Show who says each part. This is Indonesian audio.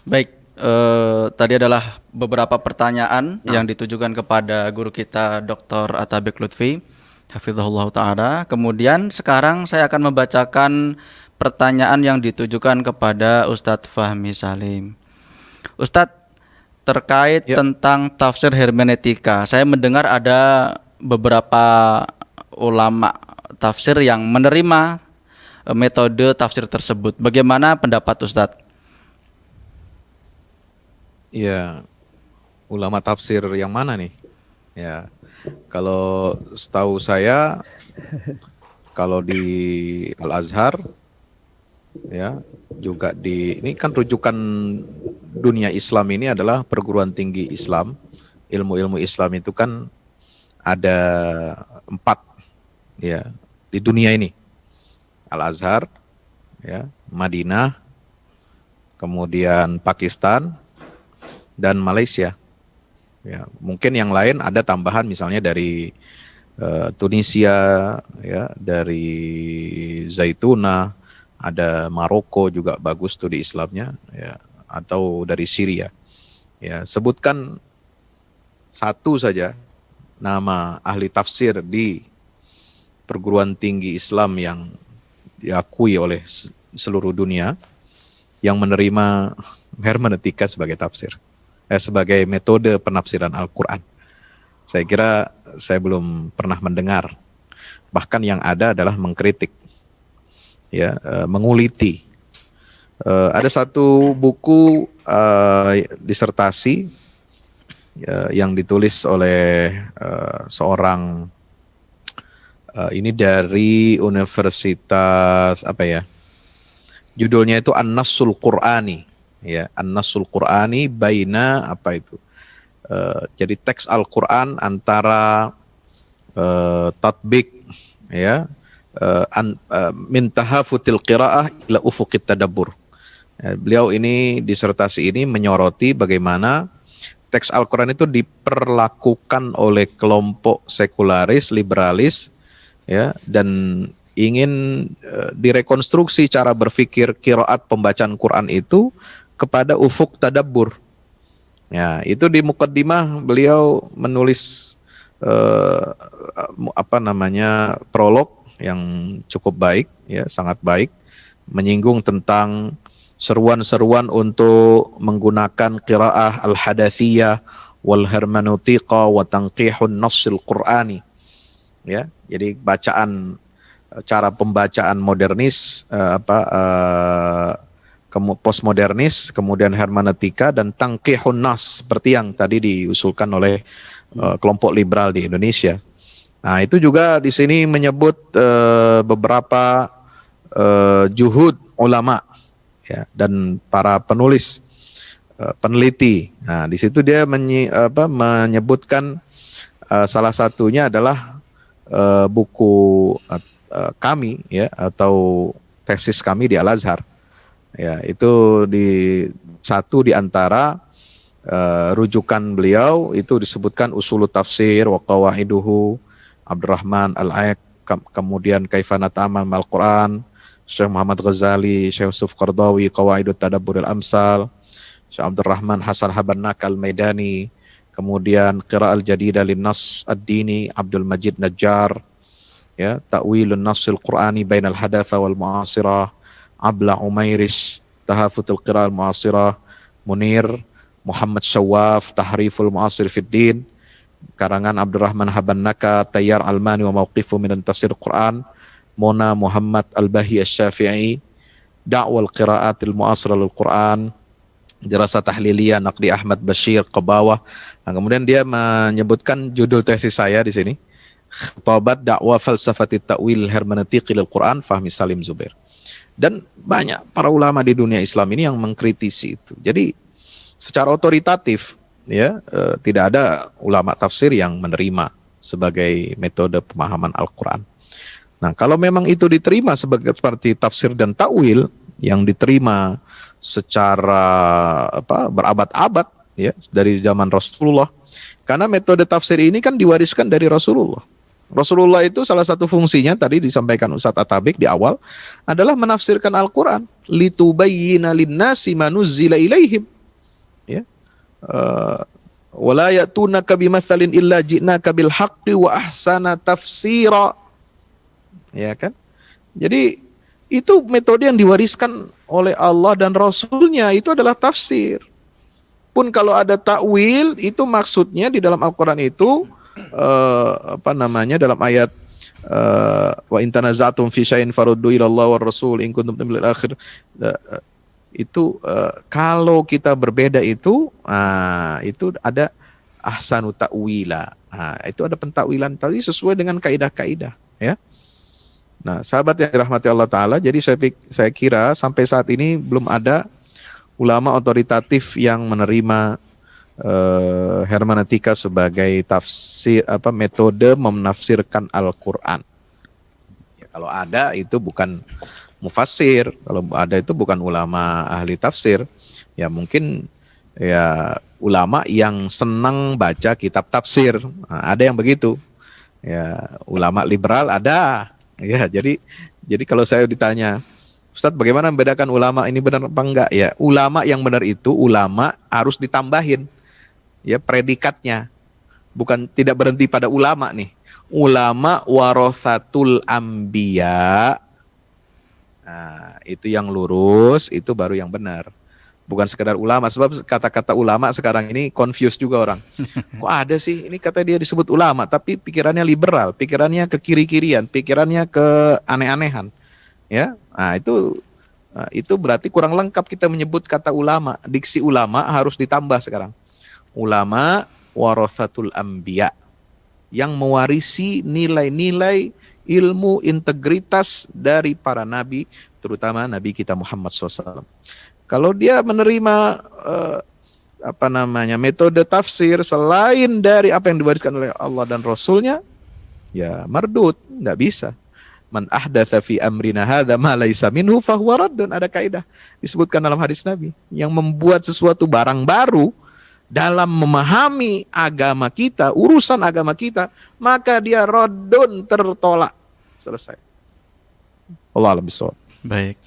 Speaker 1: Baik, tadi adalah beberapa pertanyaan yang ditujukan kepada guru kita Dr. Atabek Lutfi, hafizahullah taala. Kemudian sekarang saya akan membacakan pertanyaan yang ditujukan kepada Ustadz Fahmi Salim. Ustadz, terkait
Speaker 2: Ya,
Speaker 1: tentang tafsir hermeneutika, saya mendengar ada beberapa ulama tafsir yang menerima metode tafsir tersebut. Bagaimana pendapat Ustadz?
Speaker 2: ya, ulama tafsir yang mana nih? Ya, kalau setahu saya, kalau di Al Azhar, ya, juga ini kan rujukan dunia Islam ini adalah perguruan tinggi Islam. Ilmu-ilmu Islam itu kan ada 4, ya, di dunia ini. Al Azhar, ya, Madinah, kemudian Pakistan dan Malaysia. Ya, mungkin yang lain ada tambahan misalnya dari Tunisia, ya, dari Zaituna, ada Maroko juga bagus tuh di Islamnya, ya, atau dari Syria. Ya, sebutkan satu saja nama ahli tafsir di perguruan tinggi Islam yang diakui oleh seluruh dunia yang menerima hermeneutika sebagai tafsir, sebagai metode penafsiran Al-Quran. Saya kira saya belum pernah mendengar. Bahkan yang ada adalah mengkritik, ya, menguliti. Ada satu buku disertasi, ya, yang ditulis oleh seorang ini dari universitas apa ya? Judulnya itu An-Nassul Qur'ani, ya, An-Nassul Qur'ani baina apa itu? Jadi teks Al-Quran antara tatbik, ya, min tahafutil qiraah ila ufuqit tadabbur. Beliau ini disertasi ini menyoroti bagaimana teks Al-Quran itu diperlakukan oleh kelompok sekularis, liberalis, ya, dan ingin direkonstruksi cara berpikir qiraat pembacaan Quran itu kepada ufuk tadabbur. Ya, itu di mukaddimah beliau menulis prolog yang cukup baik, ya, sangat baik, menyinggung tentang seruan-seruan untuk menggunakan qiraah al-hadatsiyah wal hermeneutika wa tanqihun nassil qur'ani, ya. Jadi cara pembacaan modernis, postmodernis, kemudian hermeneutika dan tangqihun nas seperti yang tadi diusulkan oleh kelompok liberal di Indonesia. Nah, itu juga di sini menyebut beberapa juhud ulama, ya, dan para penulis, peneliti. Nah, di situ dia menyebutkan salah satunya adalah buku kami, ya, atau tesis kami di Al Azhar. Ya, itu satu di antara rujukan beliau itu disebutkan Usulut Tafsir wa Qawaiduhu Abdurrahman Al-Aik, kemudian Kaifana Ta'amal Al-Quran Syekh Muhammad Ghazali, Syekh Yusuf Qardawi, Qawaidut Tadabbur Al-Amsal, Syekh Abdurrahman Hasan Habannak Al-Maidani, kemudian Qira'al Jadidah Lin-Nas Ad-Dini Abdul Majid Najjar, ya, Ta'wilun Nassil Qur'ani Bainal Hadatha wal Mu'asirah Abla Umairis, Tahafutul Qira'al Mu'asirah, Munir Muhammad Syawaf, Tahriful Mu'asir Fiddin, karangan Abdurrahman Habannaka, Tayyar Almani wa Mauqifu Minan Tafsir Quran, Mona Muhammad Al-Bahi Asy-Syafi'i, Da'wal Qira'atil Mu'asirah lil Quran, Dirasah Tahliliyah Naqdi Ahmad Bashir Qabawah. Nah, kemudian dia menyebutkan judul tesis saya di sini, Khitabat Da'wa Falsafatit Ta'wil Hermeneutiqi lil Quran Fahmi Salim Zubair. Dan banyak para ulama di dunia Islam ini yang mengkritisi itu. Jadi secara otoritatif, ya, tidak ada ulama tafsir yang menerima sebagai metode pemahaman Al-Quran. Nah, kalau memang itu diterima seperti tafsir dan takwil yang diterima secara berabad-abad, ya, dari zaman Rasulullah, karena metode tafsir ini kan diwariskan dari Rasulullah. Rasulullah itu salah satu fungsinya tadi disampaikan Ustadz Atabik di awal adalah menafsirkan Al-Quran, litubayyina linnasi ma nuzzila ilaihim. wala ya'tunaka bimatsalin illa ji'naka bil haqqi wa ahsana tafsira. Ya kan? Jadi itu metode yang diwariskan oleh Allah dan Rasulnya, itu adalah tafsir. Pun kalau ada takwil, itu maksudnya di dalam Al-Quran itu dalam ayat wa in tanaza'tum fi syai'in faruddu ila Allah war Rasul in kuntum tu'minuna bil akhir, itu kalau kita berbeda itu ada ahsanu ta'wila. Itu ada pentakwilan tadi sesuai dengan kaidah-kaidah, ya. Nah, sahabat yang dirahmati Allah Ta'ala, jadi saya kira sampai saat ini belum ada ulama otoritatif yang menerima hermeneutika sebagai tafsir metode menafsirkan Al-Quran. Ya, kalau ada itu bukan mufassir, kalau ada itu bukan ulama ahli tafsir, ya mungkin ya ulama yang senang baca kitab tafsir. Nah, ada yang begitu. Ya, ulama liberal ada. Ya, jadi kalau saya ditanya, Ustadz, bagaimana membedakan ulama ini benar apa enggak? Ya, ulama yang benar itu ulama harus ditambahin ya predikatnya. Bukan tidak berhenti pada ulama nih. Ulama warathatul anbiya. Nah, itu yang lurus, itu baru yang benar. Bukan sekedar ulama, sebab kata-kata ulama sekarang ini confuse juga orang. Kok ada sih, ini kata dia disebut ulama, tapi pikirannya liberal, pikirannya ke kiri-kirian, pikirannya ke aneh-anehan. Ya, nah itu berarti kurang lengkap kita menyebut kata ulama. Diksi ulama harus ditambah sekarang. Ulama warathatul anbiya, yang mewarisi nilai-nilai ilmu integritas dari para nabi, terutama Nabi kita Muhammad SAW. Kalau dia menerima metode tafsir selain dari apa yang diwariskan oleh Allah dan Rasulnya, ya mardud, nggak bisa. Man ahdatsa fi amrina hadza ma laisa minhu fahuwa raddun. Ada kaidah disebutkan dalam hadis Nabi, yang membuat sesuatu barang baru dalam memahami agama kita, urusan agama kita, maka dia raddun, tertolak. Selesai. Allah a'lam bishawab.
Speaker 1: Baik.